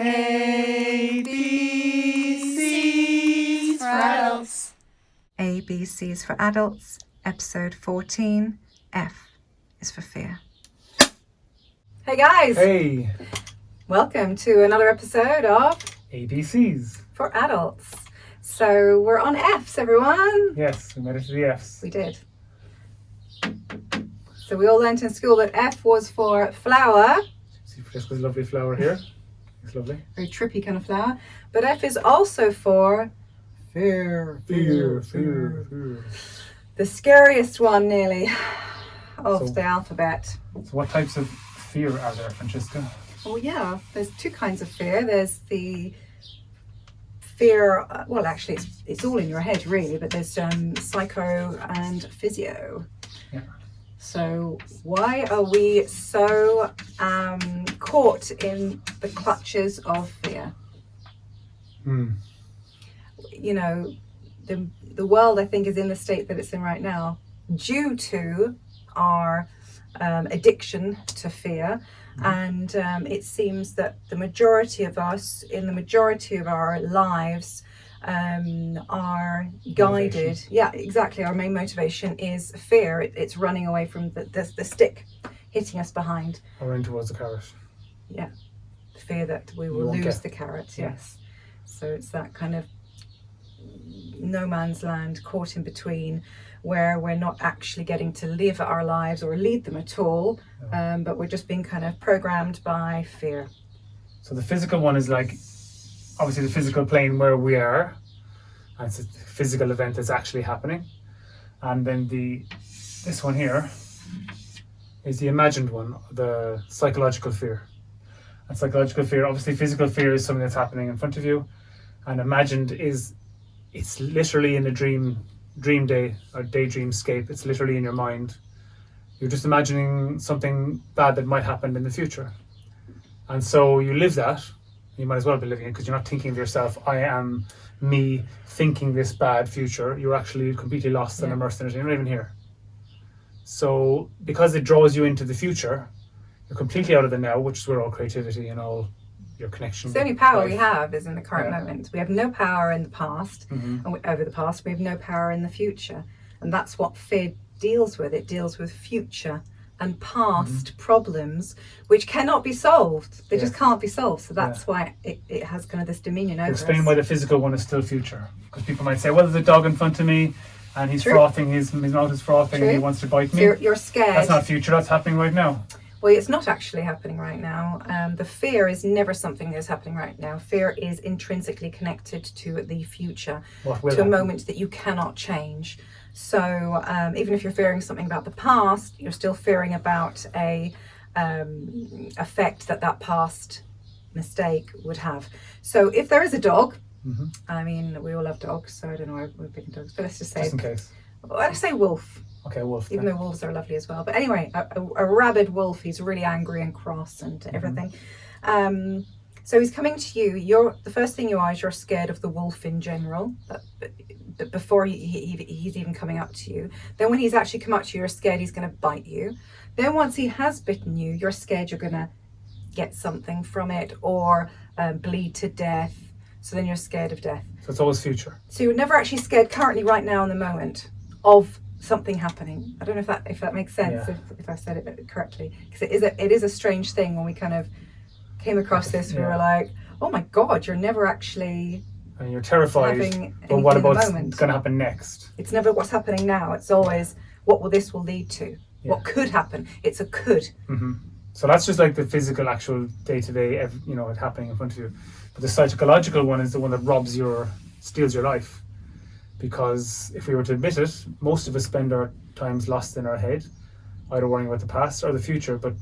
ABCs for adults. ABCs for adults, episode 14. F is for fear. Hey guys! Hey! Welcome to another episode of ABCs for adults. So we're on F's, everyone. Yes, we made it to the F's. We did. So we all learnt in school that F was for flower. See Francesca's lovely flower here. It's lovely. Very trippy kind of flower. But F is also for Fear. The scariest one nearly of the alphabet. So what types of fear are there, Francesca? Well, yeah, there's two kinds of fear. There's the fear, well, actually, it's all in your head, really, but there's psycho and physio. Yeah. So why are we so caught in the clutches of fear? You know, the world, I think, is in the state that it's in right now due to our addiction to fear. And it seems that the majority of us, in the majority of our lives, are guided. Motivation. Yeah, exactly. Our main motivation is fear. It's running away from the stick hitting us behind. Or in towards the carrot. Yeah, the fear that we will lose the carrot. Yes. So it's that kind of no man's land, caught in between, where we're not actually getting to live our lives or lead them at all, but we're just being kind of programmed by fear. So the physical one is like, obviously the physical plane where we are, and it's a physical event that's actually happening. And then this one here is the imagined one, the psychological fear. And psychological fear, obviously physical fear is something that's happening in front of you, and imagined it's literally in a dream day or daydream scape. It's literally in your mind. You're just imagining something bad that might happen in the future. And so you live that. You might as well be living it because you're not thinking of yourself, I am me thinking this bad future. You're actually completely lost and immersed in it. You're not even here. So because it draws you into the future, you're completely out of the now, which is where all creativity and all your connection. The only power we have is in the current moment. We have no power in the past, and over the past. We have no power in the future, and that's what fear deals with. It deals with future and past problems which cannot be solved. They just can't be solved. So that's why it has kind of this dominion over us. Explain why the physical one is still future, because people might say, well, there's a dog in front of me and he's frothing, his mouth is frothing, and he wants to bite me. So you're scared. That's not future, that's happening right now. Well, it's not actually happening right now. The fear is never something that's happening right now. Fear is intrinsically connected to the future, to a moment that you cannot change. So even if you're fearing something about the past, you're still fearing about a effect that past mistake would have. So if there is a dog, I mean, we all love dogs, so I don't know why we're picking dogs, but let's just say, just in case. Let's say wolf. Okay, wolf. Even though wolves are lovely as well. But anyway, a rabid wolf, he's really angry and cross and everything. So he's coming to you. The first thing you are is you're scared of the wolf in general, but before he's even coming up to you. Then when he's actually come up to you, you're scared he's going to bite you. Then once he has bitten you, you're scared you're going to get something from it or bleed to death. So then you're scared of death. So it's always future. So you're never actually scared currently, right now, in the moment of something happening. I don't know if that makes sense, if I said it correctly, because it is a strange thing. When we kind of came across this, we were like, oh my god, you're never actually, and you're terrified, but what about what's going to happen next? It's never what's happening now. It's always what this will lead to, what could happen. It's a could. So that's just like the physical, actual day-to-day, it happening in front of you. But the psychological one is the one that steals your life. Because if we were to admit it, most of us spend our times lost in our head, either worrying about the past or the future. But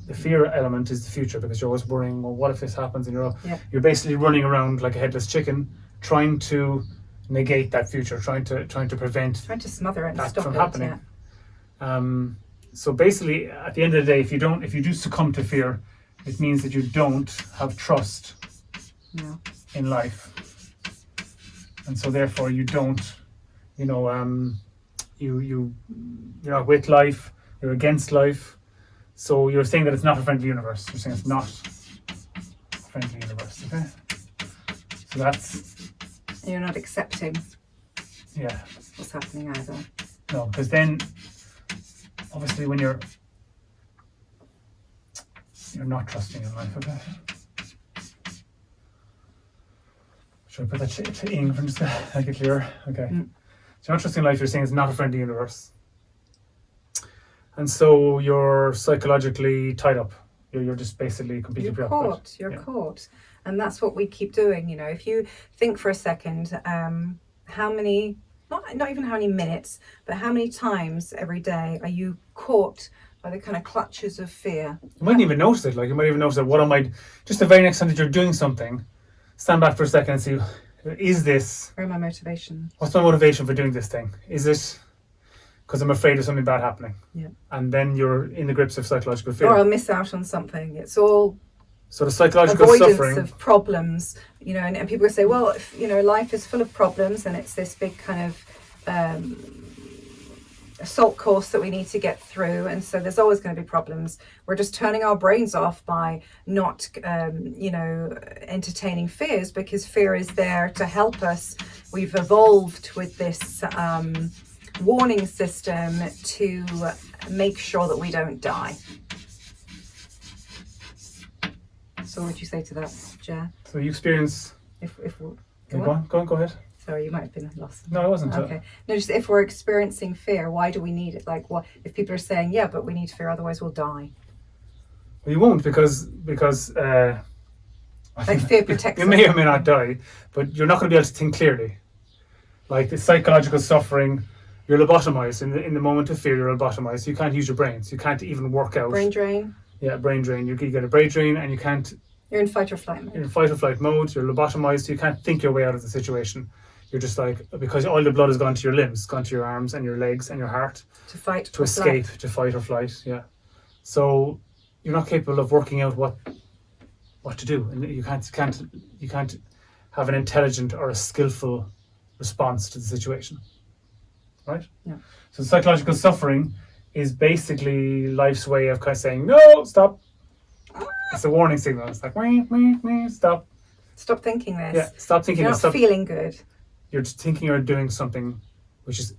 the fear element is the future, because you're always worrying, well, what if this happens? And you're basically running around like a headless chicken, trying to negate that future, trying to prevent, trying to smother it and that stop from it, happening. So basically, at the end of the day, if you do succumb to fear, it means that you don't have trust in life. And so therefore you don't, you're not with life, you're against life. So you're saying that it's not a friendly universe. You're saying it's not a friendly universe. universe. Okay, so that's. And you're not accepting. Yeah. What's happening either. No, because then, obviously, when you're not trusting in life. Okay. Should I put that to ing from just to make it clear? Okay. So you're not trusting life. You're saying it's not a friendly universe. And so you're psychologically tied up. You're just basically completely preoccupied. You're caught. And that's what we keep doing. You know, if you think for a second, how many, not even how many minutes, but how many times every day are you caught by the kind of clutches of fear? You mightn't even notice it. Like, you might even notice that just the very next time that you're doing something, stand back for a second and see, is this... Where my motivation? What's my motivation for doing this thing? Is it because I'm afraid of something bad happening? Yeah. And then you're in the grips of psychological fear. Or I'll miss out on something. It's all so the psychological avoidance suffering of problems, you know, and people say, well, if, you know, life is full of problems and it's this big kind of assault course that we need to get through, and so there's always going to be problems. We're just turning our brains off by not entertaining fears, because fear is there to help us. We've evolved with this warning system to make sure that we don't die. So what would you say to that, Jer? So you experience... Go ahead. Sorry, you might have been lost. No, I wasn't. Okay. No, just if we're experiencing fear, why do we need it? Like, what if people are saying, yeah, but we need fear, otherwise we'll die? Well, you won't, because like fear protects you may or may not die, but you're not going to be able to think clearly. Like the psychological suffering, you're lobotomized. In the moment of fear, you're lobotomized. You can't use your brains. You can't even work out. Brain drain. Yeah, brain drain. You get a brain drain, and you can't. You're in fight or flight mode. You're in fight or flight mode. You're lobotomized. You can't think your way out of the situation. You're just like, because all the blood has gone to your limbs, gone to your arms and your legs and your heart. To fight to escape, to fight or flight. Yeah. So you're not capable of working out what to do, and you can't have an intelligent or a skillful response to the situation. Right? Yeah. So psychological suffering is basically life's way of kind of saying, no, stop. It's a warning signal. It's like, stop. Stop thinking this. Yeah, stop thinking this. You're not feeling good. You're just thinking or doing something which is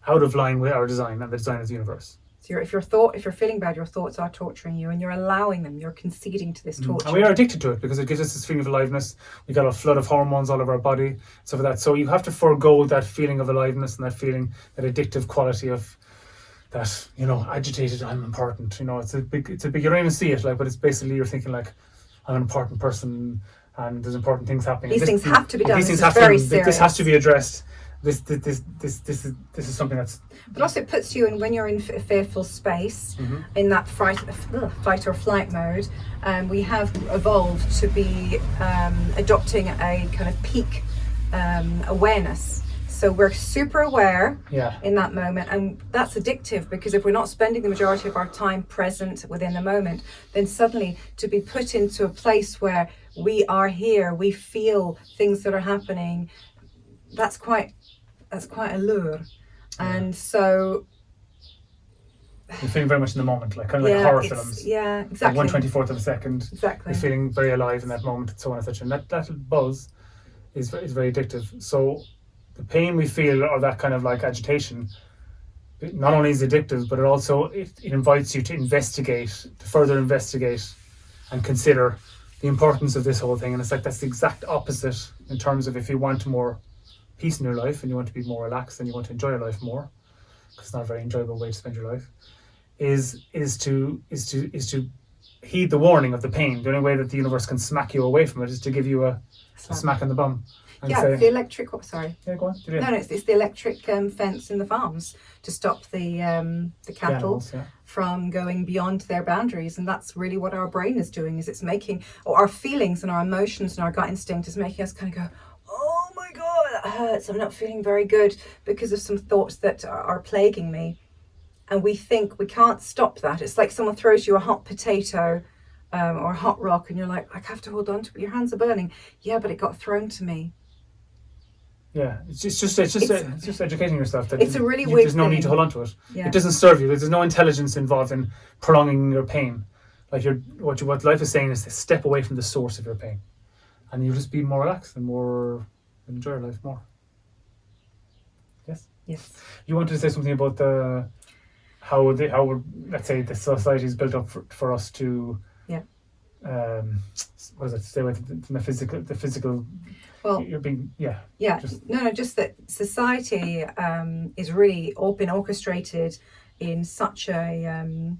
out of line with our design and the design of the universe. So if you're feeling bad, your thoughts are torturing you, and you're allowing them. You're conceding to this torture. And we are addicted to it because it gives us this feeling of aliveness. We got a flood of hormones all over our body, stuff like that. So you have to forego that feeling of aliveness and that feeling, that addictive quality of that, agitated, I'm important. It's a big, you don't even see it, but it's basically you're thinking like, I'm an important person and there's important things happening. These things have to be done. These things this has to be addressed. This is something that's. But also, it puts you in, when you're in a fearful space, in that fight or flight mode. We have evolved to be adopting a kind of peak awareness. So we're super aware in that moment, and that's addictive, because if we're not spending the majority of our time present within the moment, then suddenly to be put into a place where we are here, we feel things that are happening, that's quite a lure. And so you're feeling very much in the moment, like kind of like horror films. Yeah, exactly. Like 1/24 of a second. Exactly. You're feeling very alive in that moment, and so on and such. And that buzz is very addictive. So the pain we feel, or that kind of like agitation, not only is addictive, but it invites you to further investigate and consider the importance of this whole thing. And it's like that's the exact opposite in terms of if you want more peace in your life and you want to be more relaxed and you want to enjoy your life more, because it's not a very enjoyable way to spend your life, is to heed the warning of the pain. The only way that the universe can smack you away from it is to give you a smack in the bum. And say, the electric. Sorry. Yeah, go on. No, it's the electric fence in the farms to stop the cattle from going beyond their boundaries, and that's really what our brain is doing. Is it's making, or our feelings and our emotions and our gut instinct is making us kind of go, oh my god, that hurts. I'm not feeling very good because of some thoughts that are plaguing me, and we think we can't stop that. It's like someone throws you a hot potato. Or a hot rock, and you're like, I have to hold on to it. Your hands are burning. Yeah, but it got thrown to me. Yeah, it's just educating yourself that it's a really weird there's no need to hold on to it. Yeah. It doesn't serve you. There's no intelligence involved in prolonging your pain. Like what life is saying is to step away from the source of your pain, and you'll just be more relaxed and more enjoy your life more. Yes. Yes. You wanted to say something about how let's say the society is built up for us to what is it? Stay away from the physical. Well, you're being just that society is really been orchestrated in such an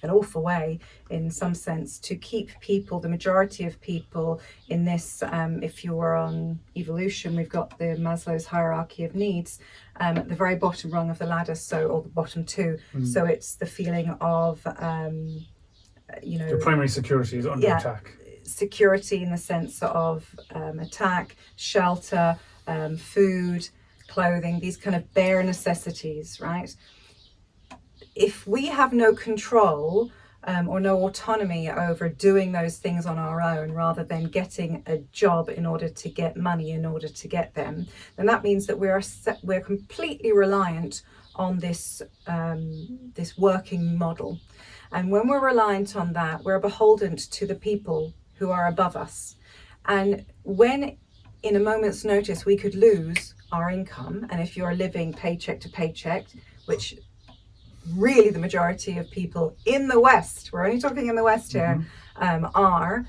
awful way, in some sense, to keep people, the majority of people, in this. If you were on evolution, we've got the Maslow's hierarchy of needs at the very bottom rung of the ladder, or the bottom two. So it's the feeling of your primary security is under attack. Security in the sense of attack, shelter, food, clothing, these kind of bare necessities, right? If we have no control or no autonomy over doing those things on our own, rather than getting a job in order to get money in order to get them, then that means that we're completely reliant on this working model. And when we're reliant on that, we're beholden to the people who are above us. And when in a moment's notice we could lose our income, and if you're living paycheck to paycheck, which really the majority of people in the West, we're only talking in the West here, are,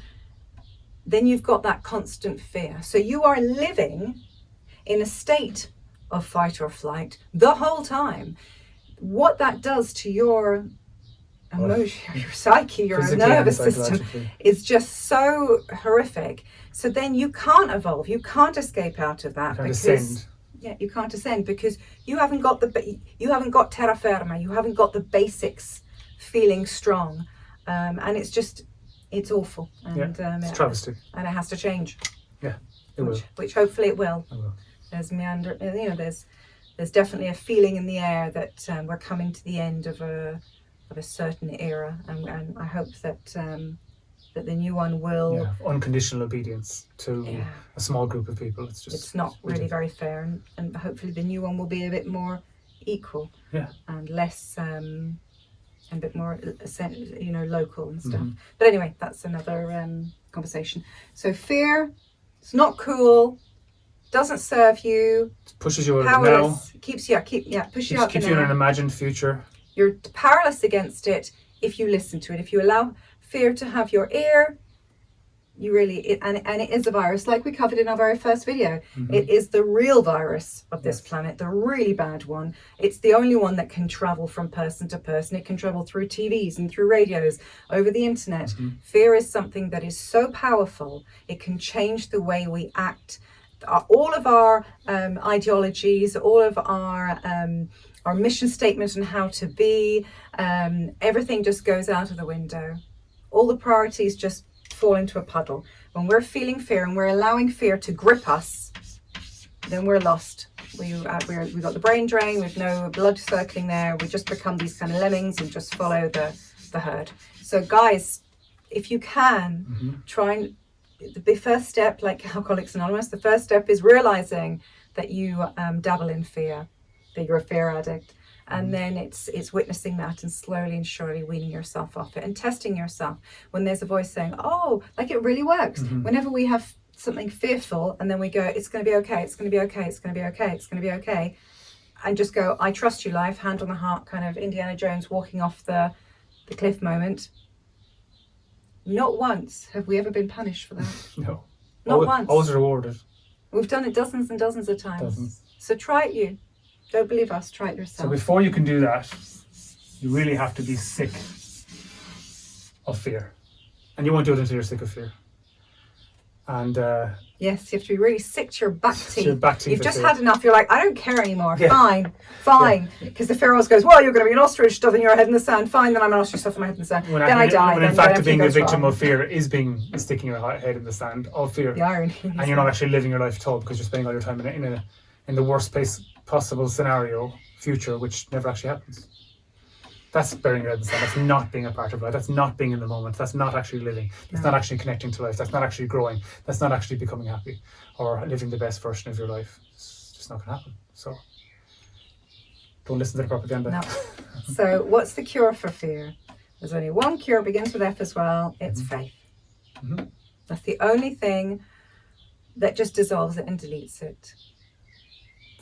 then you've got that constant fear. So you are living in a state of fight or flight the whole time. What that does to your emotion, your psyche, your nervous system is just so horrific. So then you can't evolve, you can't escape out of that, you can't ascend because you haven't got terra firma, you haven't got the basics feeling strong, and it's awful, and it's travesty, and it has to change. Yeah, it will. Which hopefully it will. It will. There's definitely a feeling in the air that we're coming to the end of a certain era, and I hope that that the new one will unconditional obedience to a small group of people. It's not really very fair, and hopefully the new one will be a bit more equal, and less a bit more local and stuff. But anyway, that's another conversation. So fear, it's not cool, doesn't serve you, it pushes you out of now, keeps you out, keeps you in an imagined future. You're powerless against it if you listen to it. If you allow fear to have your ear, and it is a virus, like we covered in our very first video. It is the real virus of this planet, the really bad one. It's the only one that can travel from person to person. It can travel through TVs and through radios, over the internet. Fear is something that is so powerful, it can change the way we act. All of our ideologies, all of our mission statement on how to be, everything just goes out of the window. All the priorities just fall into a puddle. When we're feeling fear and we're allowing fear to grip us, then we're lost. We've got the brain drain, we've no blood circling there, we just become these kind of lemmings and just follow the herd. So guys, if you can, try and, the first step, like Alcoholics Anonymous, the first step is realizing that you dabble in fear, that you're a fear addict, and then it's witnessing that and slowly and surely weaning yourself off it and testing yourself when there's a voice saying, oh, like it really works. Whenever we have something fearful and then we go, it's going to be okay, it's going to be okay, it's going to be okay, it's going to be okay, and just go, I trust you, life, hand on the heart, kind of Indiana Jones walking off the cliff moment. Not once have we ever been punished for that. No. Not once. Always rewarded. We've done it dozens and dozens of times. Dozens. So try it, you. Don't believe us, try it yourself. So before you can do that, you really have to be sick of fear. And you won't do it until you're sick of fear. And yes, you have to be really sick to your back teeth. You've just fear. Had enough. You're like, I don't care anymore. Yeah. Fine. Because the fear always goes, well, you're going to be an ostrich stuffing your head in the sand. Fine, then I'm an ostrich stuffing my head in the sand. Then I die. When in fact, being a victim of fear is sticking your head in the sand of fear. The irony. And you're not actually living your life at all because you're spending all your time in the worst possible scenario, future, which never actually happens. That's burying your head in the sand. That's not being a part of life. That's not being in the moment. That's not actually living. That's not actually connecting to life. That's not actually growing. That's not actually becoming happy or living the best version of your life. It's just not going to happen. So don't listen to the propaganda. No. So what's the cure for fear? There's only one cure, begins with F as well. It's faith. That's the only thing that just dissolves it and deletes it.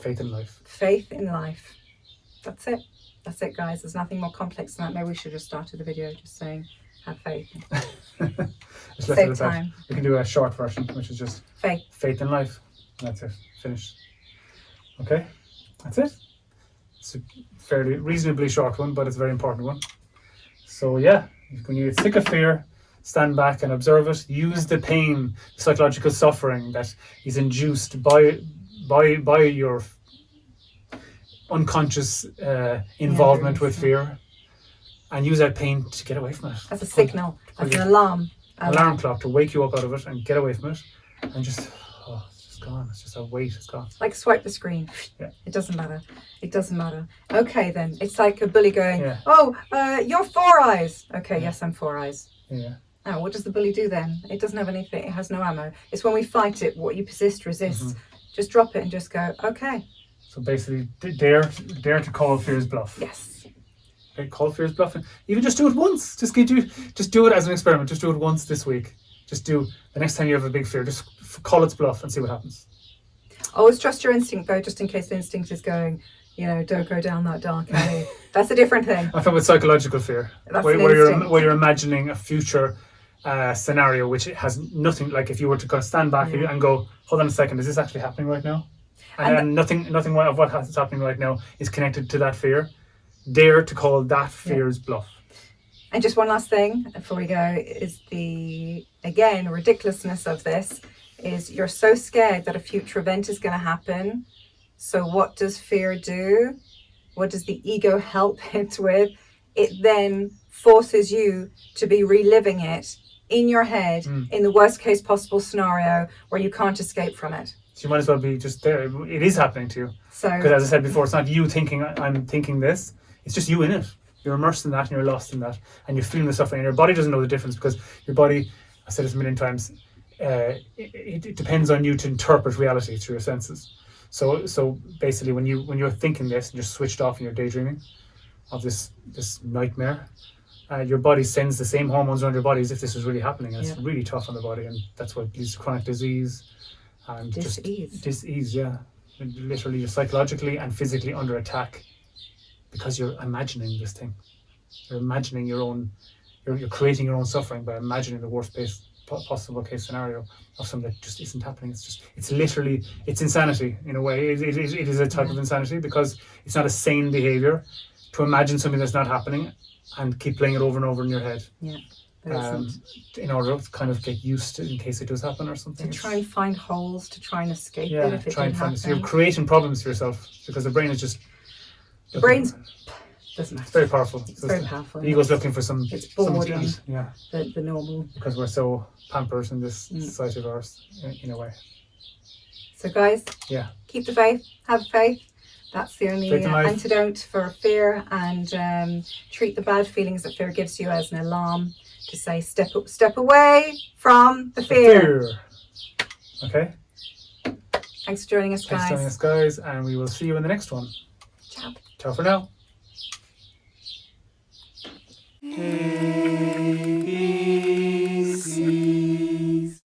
Faith in life. Faith in life. That's it. That's it, guys. There's nothing more complex than that. Maybe we should have started the video just saying, have faith. Save time. We can do a short version, which is just faith in life. That's it. Finished. Okay, that's it. It's a fairly reasonably short one, but it's a very important one. So yeah, when you get sick of fear, stand back and observe it. Use the pain, psychological suffering that is induced by your unconscious involvement with fear, and use that pain to get away from it. As a signal, as an alarm. Alarm clock to wake you up out of it and get away from it, and just, it's just gone. It's just a weight, it's gone. Like swipe the screen. Yeah. It doesn't matter. It doesn't matter. Okay then, it's like a bully going, you're 4 eyes. Okay, yes, I'm 4 eyes. Yeah. Now, what does the bully do then? It doesn't have anything, it has no ammo. It's when we fight it, what you resist. Just drop it and just go, okay. So basically, dare to call fear's bluff. Yes. Okay, call fear's bluff. Even just do it once. Just do it as an experiment. Just do it once this week. Just do the next time you have a big fear. Just call its bluff and see what happens. Always trust your instinct, though, just in case the instinct is going, don't go down that dark alley. That's a different thing. I thought with psychological fear, where you're imagining a future scenario which it has nothing. Like if you were to kind of stand back and go, hold on a second, is this actually happening right now? And nothing of what is happening right now is connected to that fear. Dare to call that fear's bluff. And just one last thing before we go is the, again, ridiculousness of this is you're so scared that a future event is going to happen. So what does fear do? What does the ego help it with? It then forces you to be reliving it in your head in the worst case possible scenario where you can't escape from it. So you might as well be just there. It is happening to you. Because as I said before, it's not you thinking, I'm thinking this. It's just you in it. You're immersed in that and you're lost in that. And you're feeling the suffering. And your body doesn't know the difference because your body, I said this a million times, it depends on you to interpret reality through your senses. So basically when you're thinking this and you're switched off and you're daydreaming of this nightmare, your body sends the same hormones around your body as if this was really happening. And it's really tough on the body. And that's what leads to chronic disease. And dis-ease, yeah. Literally, you're psychologically and physically under attack because you're imagining this thing. You're imagining you're creating your own suffering by imagining the worst possible case scenario of something that just isn't happening. It's literally insanity in a way. It is a type of insanity because it's not a sane behavior to imagine something that's not happening and keep playing it over and over in your head. Yeah. In order to kind of get used to in case it does happen or something. To try and find holes to try and escape it if it did happen. So you're creating problems for yourself because the brain is just... The brain's... doesn't matter. It's very powerful. It's very powerful. The ego's looking for some... It's bored and the normal. Because we're so pampered in this society of ours, in a way. So guys, keep the faith, have faith. That's the only antidote for fear, and treat the bad feelings that fear gives you as an alarm to say step away from the fear. Okay. Thanks for joining us, guys. And we will see you in the next one. Ciao. Ciao for now.